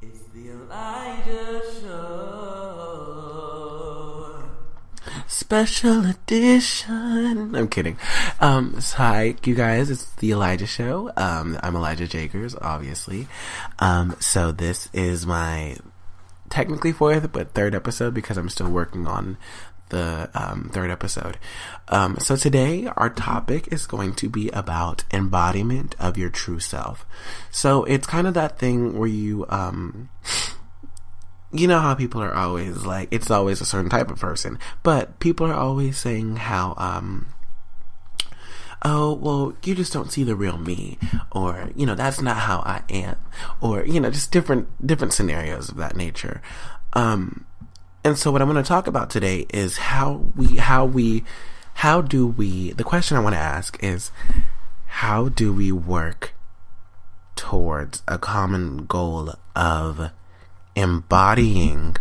It's the Elijah Show. Special edition. I'm kidding. Hi, you guys. It's the Elijah Show. I'm Elijah Jagers, obviously. So this is my technically fourth, but third episode because I'm still working on the third episode. So today our topic is going to be about embodiment of your true self. So it's kind of that thing where you know how people are always like, it's always a certain type of person, but people are always saying how oh, well, you just don't see the real me, or, that's not how I am, or, just different scenarios of that nature. And so what I'm going to talk about today is the question I want to ask is, how do we work towards a common goal of embodying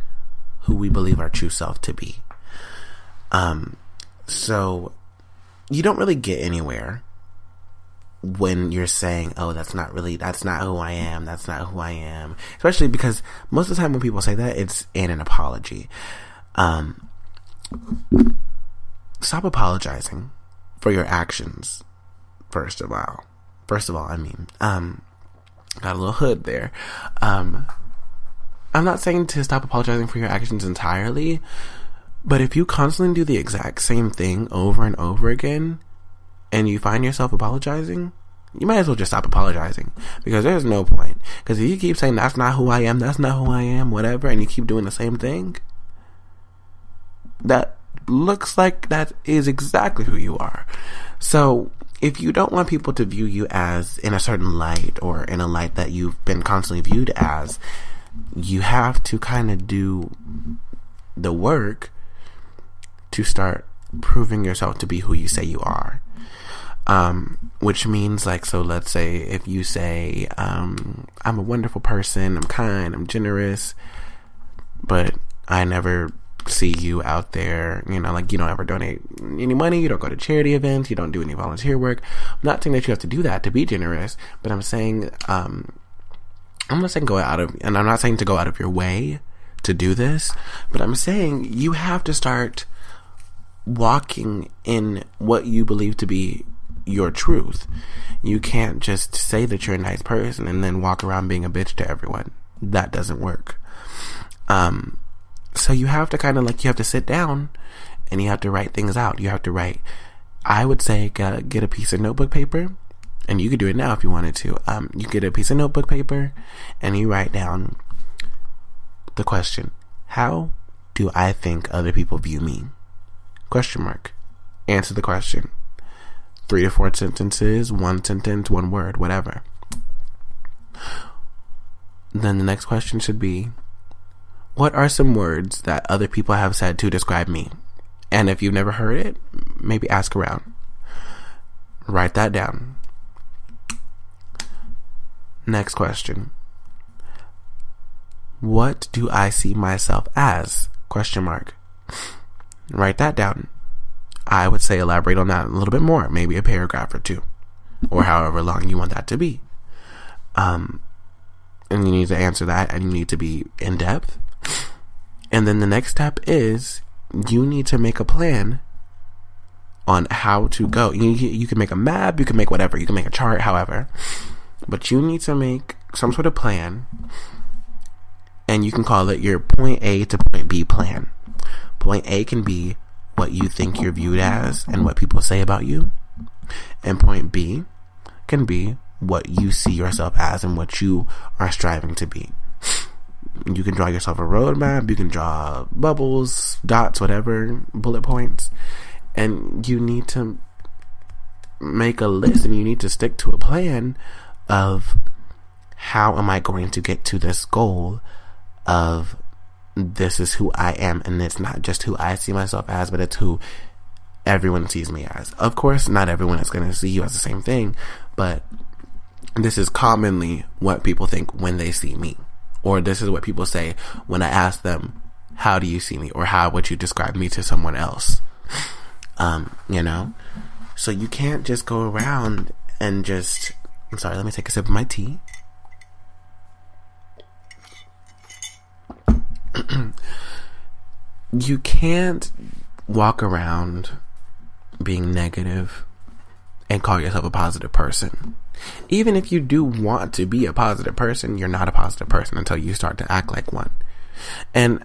who we believe our true self to be? So you don't really get anywhere when you're saying, oh, that's not who I am, especially because most of the time when people say that, it's in an apology. Stop apologizing for your actions. First of all, got a little hood there. I'm not saying to stop apologizing for your actions entirely, but if you constantly do the exact same thing over and over again, and you find yourself apologizing, you might as well just stop apologizing, because there's no point. Because if you keep saying that's not who I am, whatever, and you keep doing the same thing, that looks like that is exactly who you are. So if you don't want people to view you as in a certain light, or in a light that you've been constantly viewed as, you have to kind of do the work to start proving yourself to be who you say you are. Which means, like, so let's say if you say, I'm a wonderful person, I'm kind, I'm generous, but I never see you out there, like, you don't ever donate any money, you don't go to charity events, you don't do any volunteer work. I'm not saying that you have to do that to be generous, but I'm saying, I'm not saying I'm not saying to go out of your way to do this, but I'm saying you have to start walking in what you believe to be your truth. You can't just say that you're a nice person and then walk around being a bitch to everyone. That doesn't work. So you have to you have to sit down and you have to write things out. You have to write, I would say, get a piece of notebook paper, and you could do it now if you wanted to. You get a piece of notebook paper and you write down the question, how do I think other people view me? Question mark. Answer the question. 3 to 4 sentences, 1 sentence, 1 word, whatever. Then the next question should be, what are some words that other people have said to describe me? And if you've never heard it, maybe ask around. Write that down. Next question. What do I see myself as? Question mark. Write that down. I would say elaborate on that a little bit more, maybe a paragraph or 2, or however long you want that to be. And you need to answer that, and you need to be in depth. And then the next step is you need to make a plan on how to go. You can make a map, you can make whatever, you can make a chart, however, but you need to make some sort of plan, and you can call it your point A to point B plan. Point A can be what you think you're viewed as and what people say about you. And point B can be what you see yourself as and what you are striving to be. You can draw yourself a roadmap, you can draw bubbles, dots, whatever, bullet points, and you need to make a list, and you need to stick to a plan of how am I going to get to this goal of this is who I am, and it's not just who I see myself as, but it's who everyone sees me as. Of course, not everyone is going to see you as the same thing, but this is commonly what people think when they see me, or this is what people say when I ask them, how do you see me, or how would you describe me to someone else? So you can't just go around and just, I'm sorry, let me take a sip of my tea. you can't walk around being negative and call yourself a positive person. Even if you do want to be a positive person, you're not a positive person until you start to act like one. And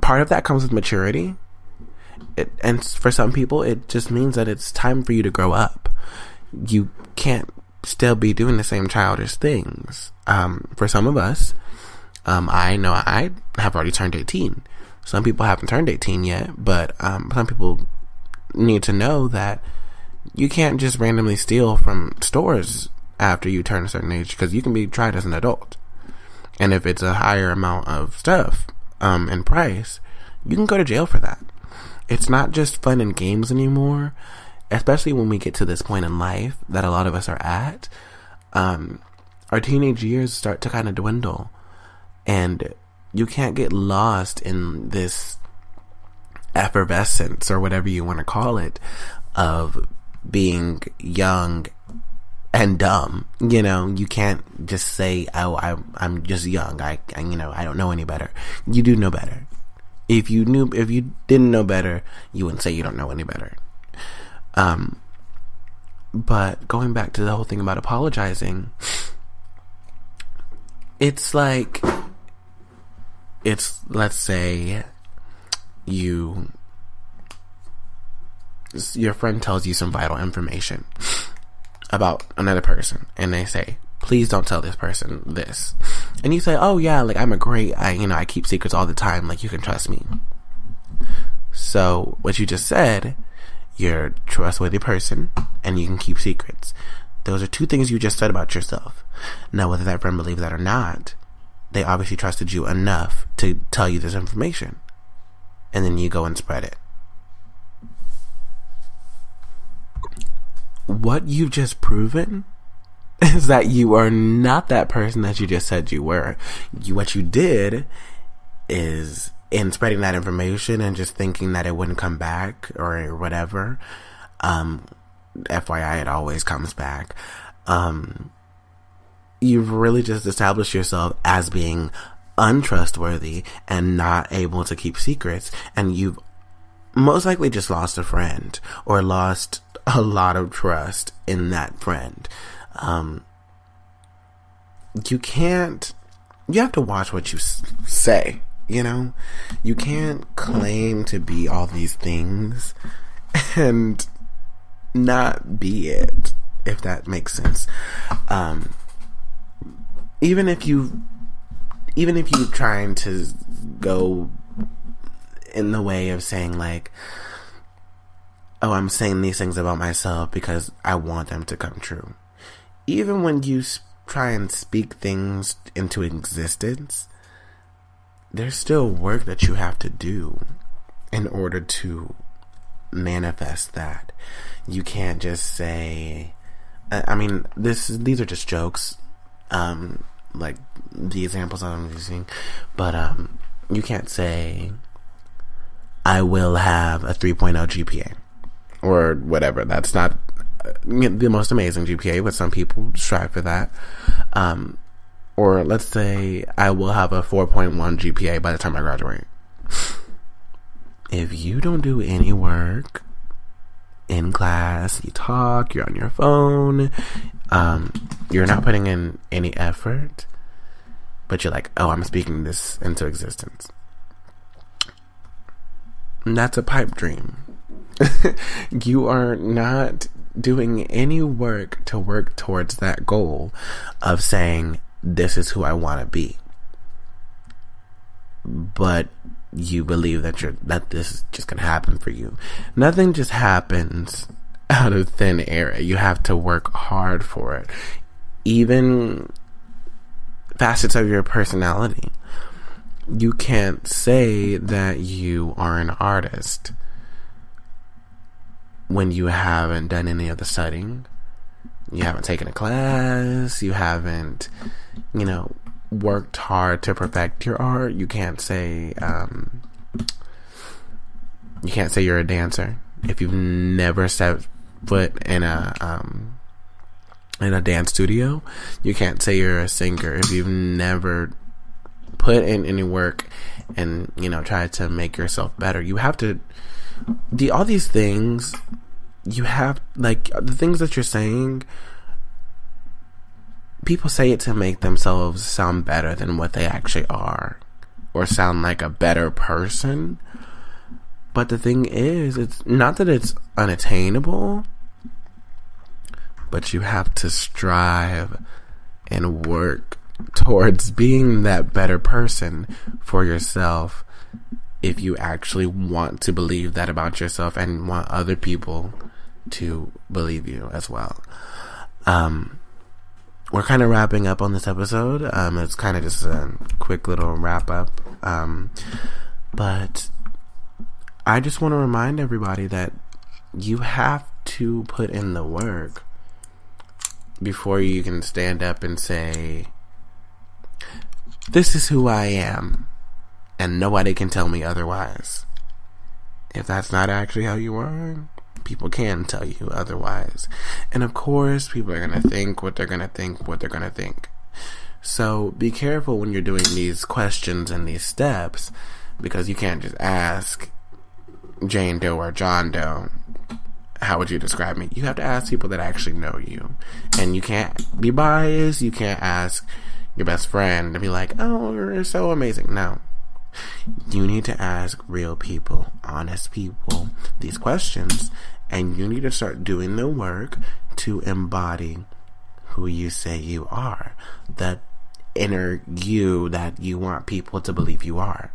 part of that comes with maturity. And for some people, it just means that it's time for you to grow up. You can't still be doing the same childish things. For some of us, I know I have already turned 18. Some people haven't turned 18 yet, but some people need to know that you can't just randomly steal from stores after you turn a certain age, because you can be tried as an adult. And if it's a higher amount of stuff in price, you can go to jail for that. It's not just fun and games anymore, especially when we get to this point in life that a lot of us are at. Our teenage years start to kind of dwindle, and you can't get lost in this effervescence, or whatever you want to call it, of being young and dumb. You can't just say, "Oh, I'm just young. I don't know any better." You do know better. If you didn't know better, you wouldn't say you don't know any better. But going back to the whole thing about apologizing, it's like, let's say your friend tells you some vital information about another person, and they say, "Please don't tell this person this." And you say, "Oh yeah, like I keep secrets all the time, like you can trust me." So what you just said, you're a trustworthy person and you can keep secrets. Those are two things you just said about yourself. Now, whether that friend believes that or not, they obviously trusted you enough to tell you this information, and then you go and spread it. What you've just proven is that you are not that person that you just said you were. What you did is, in spreading that information and just thinking that it wouldn't come back or whatever, FYI, it always comes back. You've really just established yourself as being untrustworthy and not able to keep secrets, and you've most likely just lost a friend or lost a lot of trust in that friend. You have to watch what you say, you can't claim to be all these things and not be it, if that makes sense. Even if you're trying to go in the way of saying like, "Oh, I'm saying these things about myself because I want them to come true." Even when you try and speak things into existence, there's still work that you have to do in order to manifest that. You can't just say, these are just jokes, like the examples I'm using, but you can't say, "I will have a 3.0 GPA," or whatever. That's not the most amazing GPA, but some people strive for that. Or let's say, "I will have a 4.1 GPA by the time I graduate." If you don't do any work in class, you talk, you're on your phone, you're not putting in any effort, but you're like, "Oh, I'm speaking this into existence," and that's a pipe dream. You are not doing any work to work towards that goal of saying, "This is who I want to be," but you believe that this is just gonna happen for you. Nothing just happens out of thin air. You have to work hard for it. Even facets of your personality. You can't say that you are an artist when you haven't done any of the studying. You haven't taken a class. You haven't, worked hard to perfect your art. You can't say you're a dancer if you've never set foot in a dance studio. You can't say you're a singer if you've never put in any work and, try to make yourself better, you have to, all these things, you have, like, the things that you're saying, people say it to make themselves sound better than what they actually are, or sound like a better person. But the thing is, it's not that it's unattainable, but you have to strive and work towards being that better person for yourself if you actually want to believe that about yourself and want other people to believe you as well. We're kind of wrapping up on this episode. It's kind of just a quick little wrap up. But I just want to remind everybody that you have to put in the work before you can stand up and say, this is who I am, and nobody can tell me otherwise. If that's not actually how you are, people can tell you otherwise. And of course, people are going to think what they're going to think. So be careful when you're doing these questions and these steps, because you can't just ask Jane Doe or John Doe, how would you describe me? You have to ask people that actually know you. And you can't be biased. You can't ask your best friend to be like, oh, you're so amazing. No. You need to ask real people, honest people, these questions. And you need to start doing the work to embody who you say you are. That inner you that you want people to believe you are.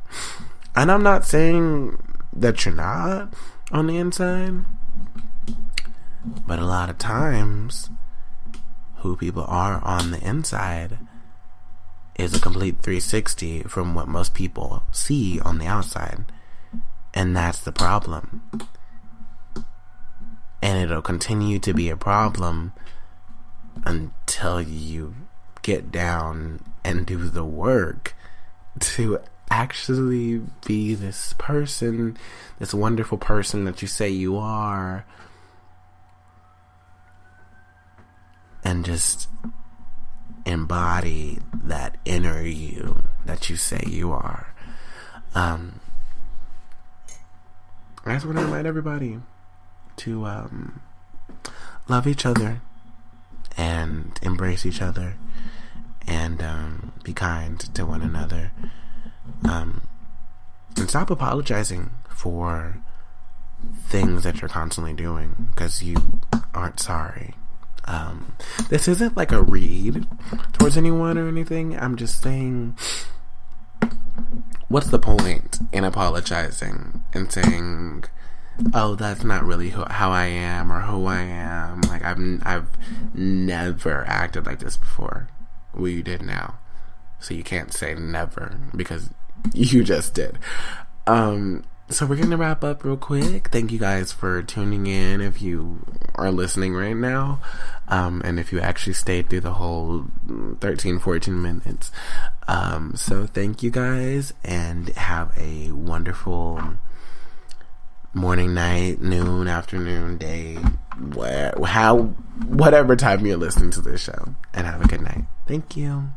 And I'm not saying that you're not on the inside, but a lot of times who people are on the inside is a complete 360 from what most people see on the outside. And that's the problem. And it'll continue to be a problem until you get down and do the work to actually be this person, this wonderful person that you say you are, and just embody that inner you that you say you are. I just want to remind everybody to love each other and embrace each other and be kind to one another, and stop apologizing for things that you're constantly doing because you aren't sorry. This isn't like a read towards anyone or anything. I'm just saying, what's the point in apologizing and saying, oh, that's not really how I am or who I am. Like, I've never acted like this before. Well, you did now. So you can't say never because you just did. So we're going to wrap up real quick. Thank you guys for tuning in if you are listening right now. And if you actually stayed through the whole 13, 14 minutes. So thank you guys and have a wonderful morning, night, noon, afternoon, day, whatever time you're listening to this show. And have a good night. Thank you.